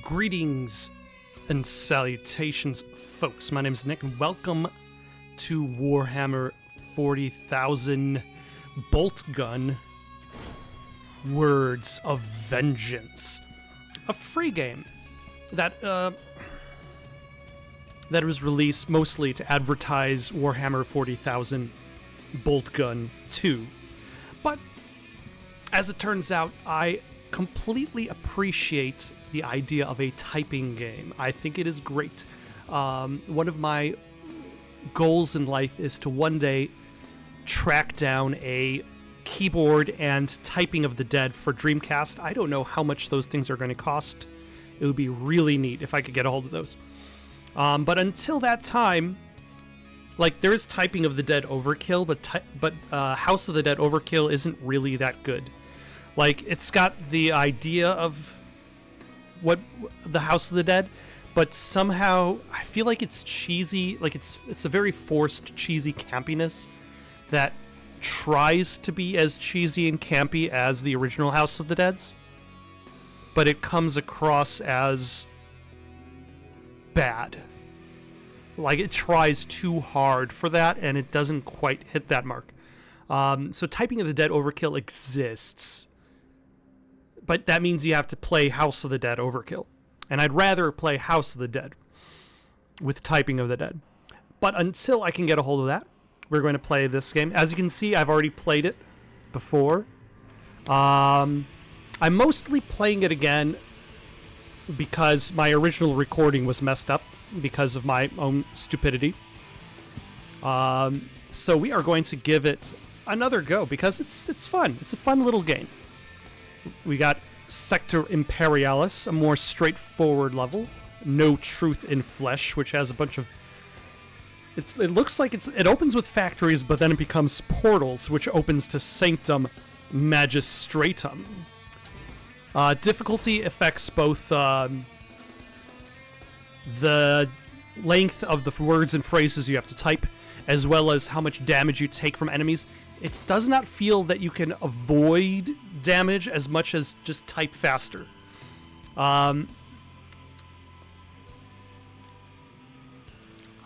Greetings and salutations, folks. My name is Nick, and welcome to Warhammer 40,000 Boltgun Words of Vengeance, a free game that was released mostly to advertise Warhammer 40,000 Boltgun 2. But as it turns out, I completely appreciate the idea of a typing game. I think it is great. One of my goals in life is to one day track down a keyboard and typing of the dead for Dreamcast. I don't know how much those things are going to cost. It would be really neat if I could get a hold of those. But until that time, like, there is typing of the dead overkill, but House of the Dead overkill isn't really that good. Like, it's got the idea of what the House of the Dead, but somehow I feel like it's cheesy. Like, it's a very forced cheesy campiness that tries to be as cheesy and campy as the original House of the Dead's, but it comes across as bad. Like, it tries too hard for that, and it doesn't quite hit that mark. So typing of the Dead overkill exists, but that means you have to play House of the Dead overkill. And I'd rather play House of the Dead with typing of the Dead. But until I can get a hold of that, we're going to play this game. As you can see, I've already played it before. I'm mostly playing it again because my original recording was messed up because of my own stupidity. So we are going to give it another go because it's fun. It's a fun little game. We got Sector Imperialis, a more straightforward level. No Truth in Flesh, which has a bunch of... It looks like it opens with factories, but then it becomes portals, which opens to Sanctum Magistratum. Difficulty affects both the length of the words and phrases you have to type, as well as how much damage you take from enemies. It does not feel that you can avoid damage as much as just type faster. I'm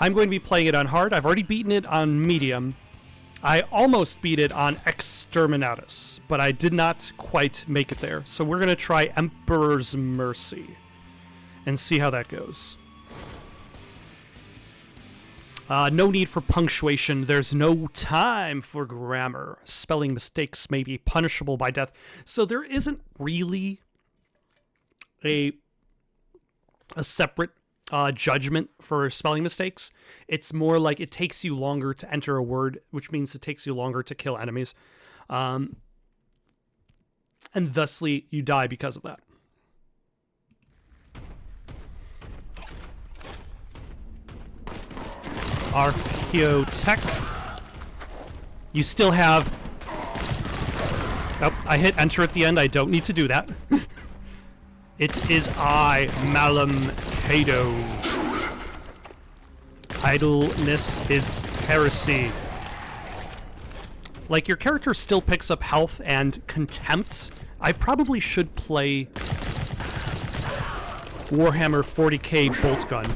going to be playing it on hard. I've already beaten it on medium. I almost beat it on Exterminatus, but I did not quite make it there. So we're going to try Emperor's Mercy and see how that goes. No need for punctuation. There's no time for grammar. Spelling mistakes may be punishable by death. So there isn't really a separate judgment for spelling mistakes. It's more like it takes you longer to enter a word, which means it takes you longer to kill enemies. And thusly, you die because of that. Archaeotech. You still have... Oh, I hit enter at the end. I don't need to do that. It is I, Malum Cado. Idleness is heresy. Like, your character still picks up health and contempt. I probably should play Warhammer 40k Boltgun.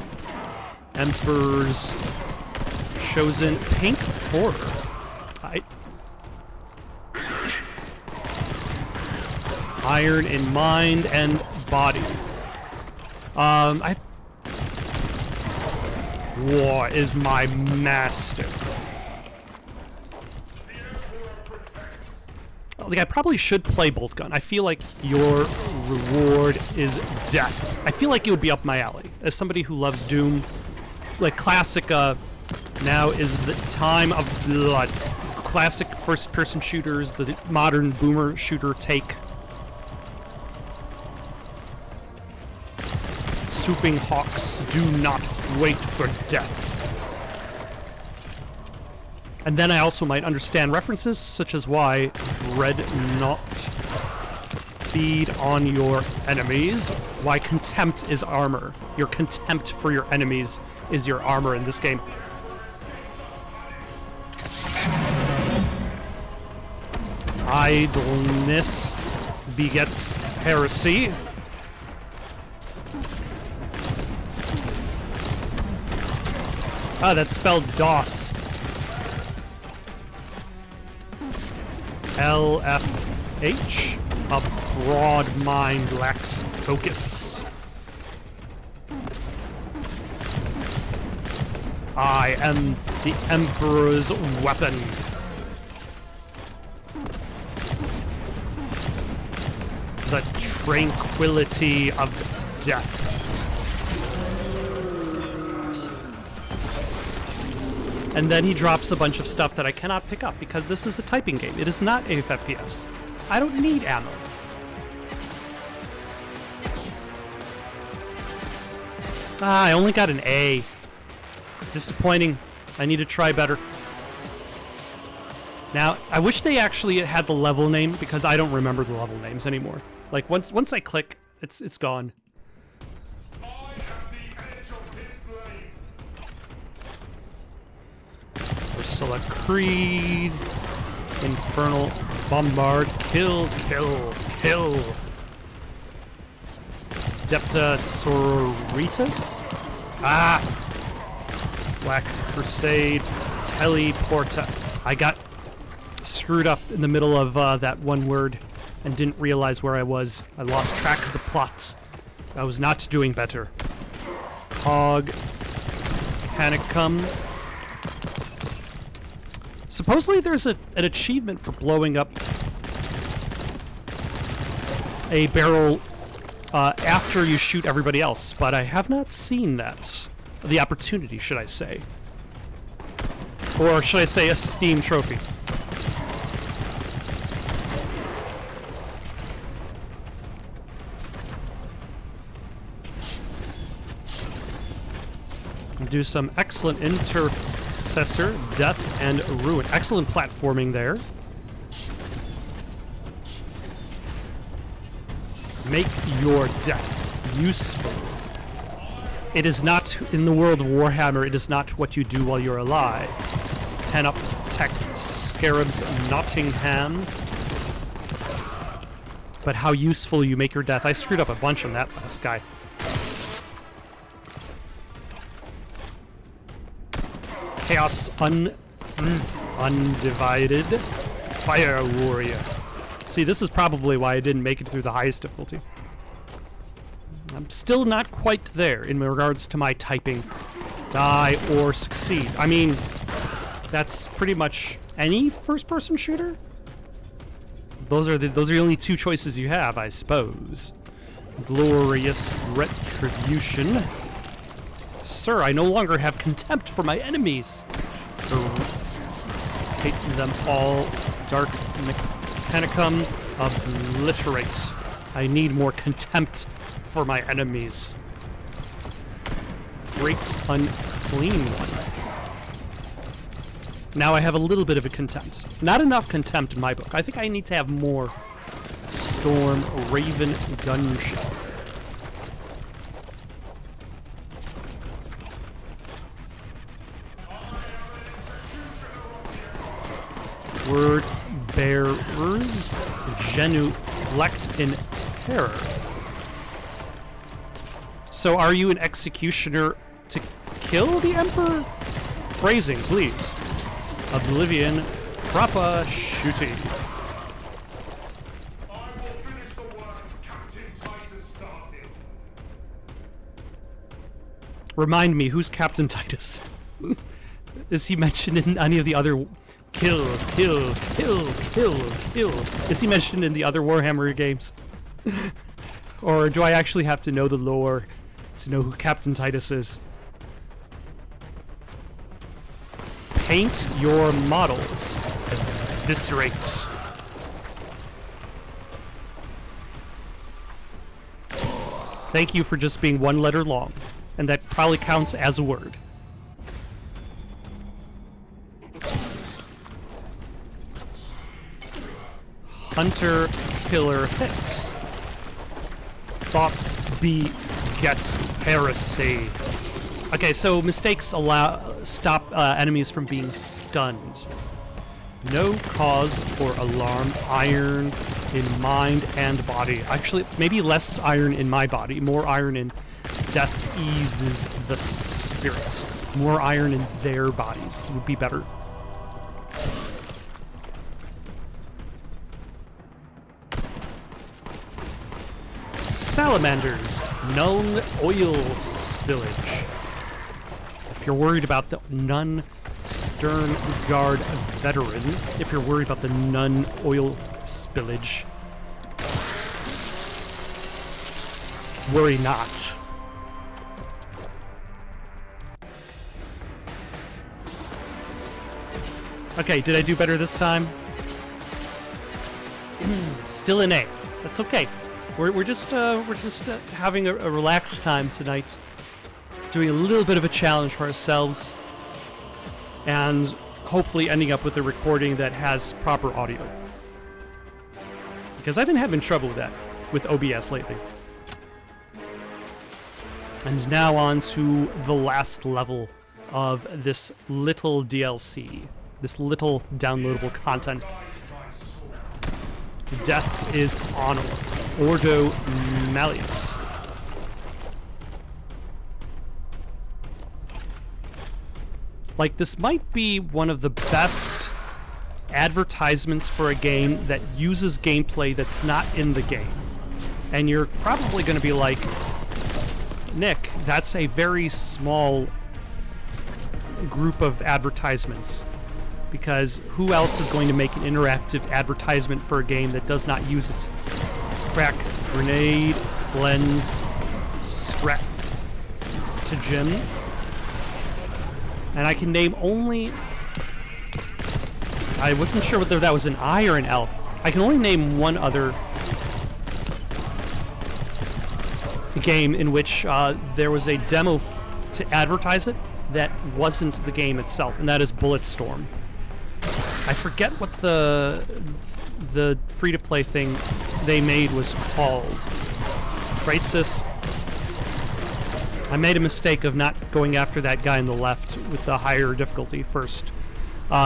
Emperor's Chosen Pink Horror. Iron in mind and body. War is my master. Like, I probably should play Boltgun. I feel like your reward is death. I feel like it would be up my alley. As somebody who loves Doom, like, classic, now is the time of blood. Classic first-person shooters, the modern boomer shooter take. Swooping hawks do not wait for death. And then I also might understand references, such as why dread not feed on your enemies, why contempt is armor. Your contempt for your enemies is your armor in this game. Idleness begets heresy. Ah, that's spelled DOS. LFH. A broad mind lacks focus. I am the Emperor's weapon. The tranquility of death. And then he drops a bunch of stuff that I cannot pick up because this is a typing game. It is not a FPS. I don't need ammo. Ah, I only got an A. Disappointing. I need to try better. Now, I wish they actually had the level name because I don't remember the level names anymore. Like once I click, it's gone. Ursula Creed, Infernal Bombard, kill, kill, kill. Depta Sororitas? Ah! Black Crusade, Teleporta. I got screwed up in the middle of that one word and didn't realize where I was. I lost track of the plot. I was not doing better. Hog, Panicum. Supposedly there's an achievement for blowing up a barrel after you shoot everybody else, but I have not seen that. The opportunity, should I say. Or should I say a Steam trophy. Do some excellent intercessor, death, and ruin. Excellent platforming there. Make your death useful. It is not, in the world of Warhammer, it is not what you do while you're alive. Pen up Tech Scarabs Nottingham. But how useful you make your death. I screwed up a bunch on that last guy. Chaos Undivided Fire Warrior. See, this is probably why I didn't make it through the highest difficulty. I'm still not quite there in regards to my typing. Die or succeed. I mean, that's pretty much any first-person shooter. Those are the only two choices you have, I suppose. Glorious Retribution. Sir, I no longer have contempt for my enemies. Hate them all. Dark Mechanicum. Obliterate. I need more contempt for my enemies. Great Unclean One. Now I have a little bit of a contempt. Not enough contempt in my book. I think I need to have more. Storm Raven Gunship. Word Bearers, Genuflect in Terror. So are you an executioner to kill the Emperor? Phrasing, please. Oblivion, Propa Shooty. I will finish the work Captain Titus started. Remind me, who's Captain Titus? Is he mentioned in any of the other... Kill, kill, kill, kill, kill. Is he mentioned in the other Warhammer games? Or do I actually have to know the lore to know who Captain Titus is? Paint your models. Eviscerate. Thank you for just being one letter long. And that probably counts as a word. Hunter Killer hits. Thoughts begets heresy. Okay, so mistakes stop enemies from being stunned. No cause for alarm. Iron in mind and body. Actually, maybe less iron in my body, more iron in death eases the spirit. More iron in their bodies would be better. Salamanders, known oil spillage. If you're worried about the Nun Stern Guard veteran, if you're worried about the Nun oil spillage, worry not. Okay, did I do better this time? Still an A. That's okay. We're just having a relaxed time tonight, doing a little bit of a challenge for ourselves, and hopefully ending up with a recording that has proper audio. Because I've been having trouble with that with OBS lately. And now on to the last level of this little DLC. This little downloadable content. Death is honor. Ordo Malleus. Like, this might be one of the best advertisements for a game that uses gameplay that's not in the game. And you're probably going to be like, Nick, that's a very small group of advertisements. Because who else is going to make an interactive advertisement for a game that does not use its crack, grenade, lens, stratagem? And I can name only... I wasn't sure whether that was an I or an L. I can only name one other game in which there was a demo to advertise it that wasn't the game itself, and that is Bulletstorm. I forget what the free-to-play thing they made was called. Crisis. I made a mistake of not going after that guy on the left with the higher difficulty first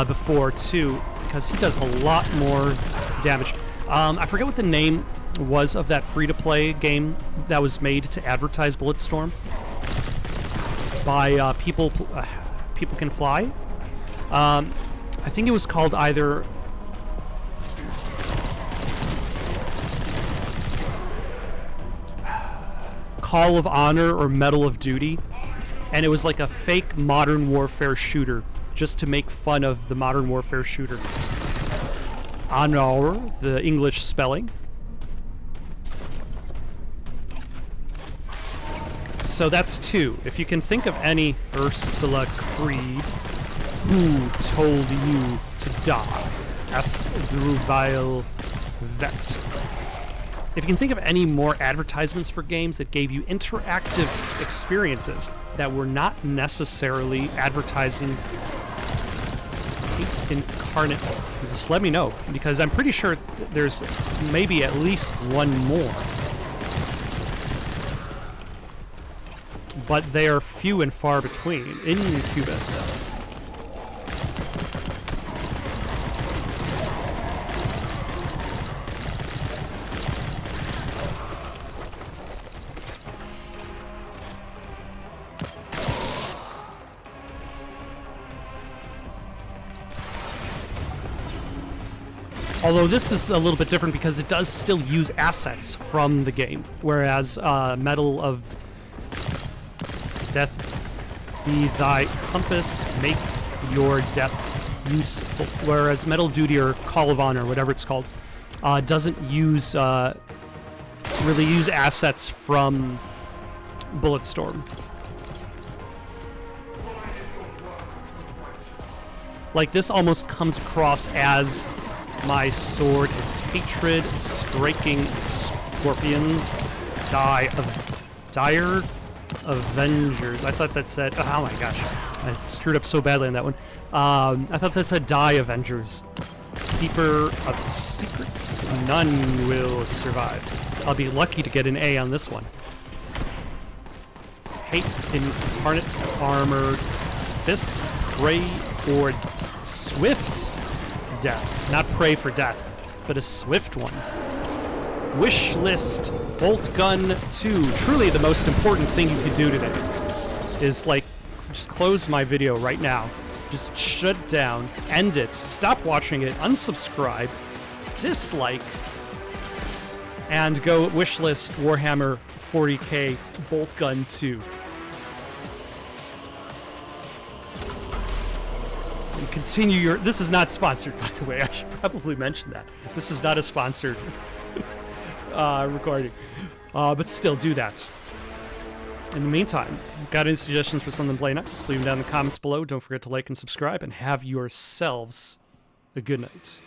before, too, because he does a lot more damage. I forget what the name was of that free-to-play game that was made to advertise Bulletstorm by People Can Fly. I think it was called either Call of Honor or Medal of Duty, and it was like a fake Modern Warfare shooter, just to make fun of the Modern Warfare shooter. Honor, the English spelling. So that's two. If you can think of any Ursula Creed, who told you to die? Asdrubal Vet. If you can think of any more advertisements for games that gave you interactive experiences that were not necessarily advertising Hate Incarnate, just let me know, because I'm pretty sure there's maybe at least one more. But they are few and far between. Incubus. Although this is a little bit different because it does still use assets from the game, whereas Medal of Death be thy compass, make your death useful. Whereas Medal of Duty or Call of Honor, whatever it's called, doesn't use really use assets from Bulletstorm. Like, this almost comes across as my sword is hatred, striking scorpions, dire Avengers. I thought that said, oh my gosh, I screwed up so badly on that one. I thought that said die Avengers. Keeper of secrets, none will survive. I'll be lucky to get an A on this one. Hate incarnate armored fist, pray for swift death. Not pray for death, but a swift one. Wishlist Boltgun 2. Truly the most important thing you could do today is, like, just close my video right now. Just shut it down, end it, stop watching it, unsubscribe, dislike, and go wishlist Warhammer 40k Boltgun 2. And continue your... This is not sponsored, by the way. I should probably mention that. This is not a sponsored recording. But still, do that. In the meantime, got any suggestions for something to play next? Leave them down in the comments below. Don't forget to like and subscribe, and have yourselves a good night.